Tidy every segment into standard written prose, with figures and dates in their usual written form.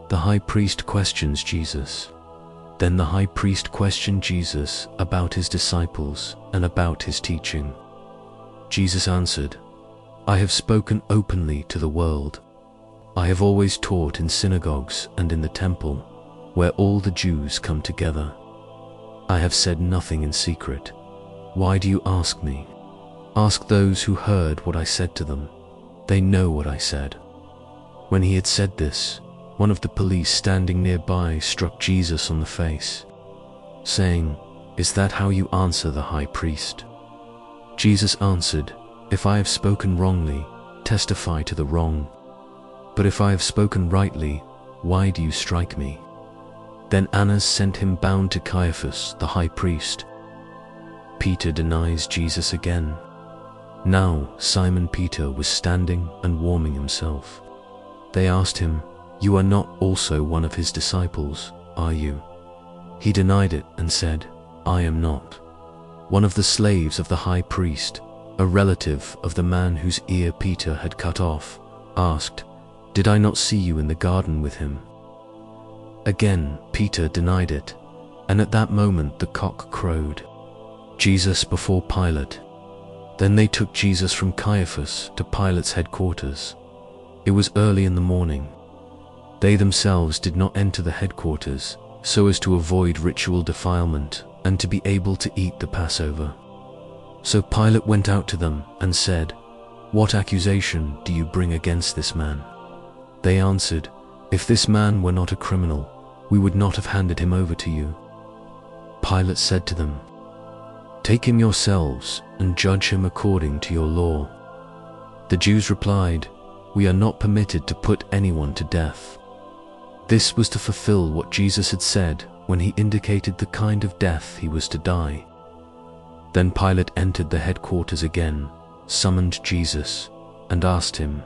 The high priest questions Jesus. Then the high priest questioned Jesus about his disciples and about his teaching. Jesus answered, "I have spoken openly to the world. I have always taught in synagogues and in the temple, where all the Jews come together. I have said nothing in secret. Why do you ask me? Ask those who heard what I said to them. They know what I said." When he had said this, one of the police standing nearby struck Jesus on the face, saying, "Is that how you answer the high priest?" Jesus answered, "If I have spoken wrongly, testify to the wrong. But if I have spoken rightly, why do you strike me?" Then Annas sent him bound to Caiaphas, the high priest. Peter denies Jesus again. Now Simon Peter was standing and warming himself. They asked him, "You are not also one of his disciples, are you?" He denied it and said, "I am not." One of the slaves of the high priest, a relative of the man whose ear Peter had cut off, asked, "Did I not see you in the garden with him?" Again Peter denied it, and at that moment the cock crowed. Jesus before Pilate. Then they took Jesus from Caiaphas to Pilate's headquarters. It was early in the morning. They themselves did not enter the headquarters so as to avoid ritual defilement and to be able to eat the Passover. So Pilate went out to them and said, "What accusation do you bring against this man?" They answered, "If this man were not a criminal, we would not have handed him over to you." Pilate said to them, "Take him yourselves and judge him according to your law." The Jews replied, "We are not permitted to put anyone to death." This was to fulfill what Jesus had said when he indicated the kind of death he was to die. Then Pilate entered the headquarters again, summoned Jesus, and asked him,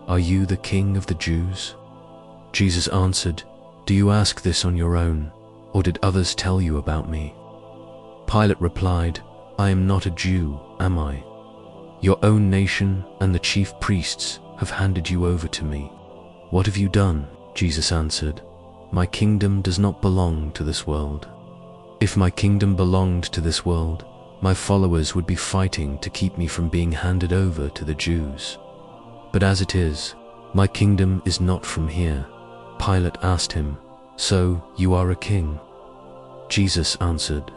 "Are you the king of the Jews?" Jesus answered, "Do you ask this on your own, or did others tell you about me?" Pilate replied, "I am not a Jew, am I? Your own nation and the chief priests have handed you over to me. What have you done?" Jesus answered, "My kingdom does not belong to this world. If my kingdom belonged to this world, my followers would be fighting to keep me from being handed over to the Jews. But as it is, my kingdom is not from here." Pilate asked him, "So you are a king?" Jesus answered,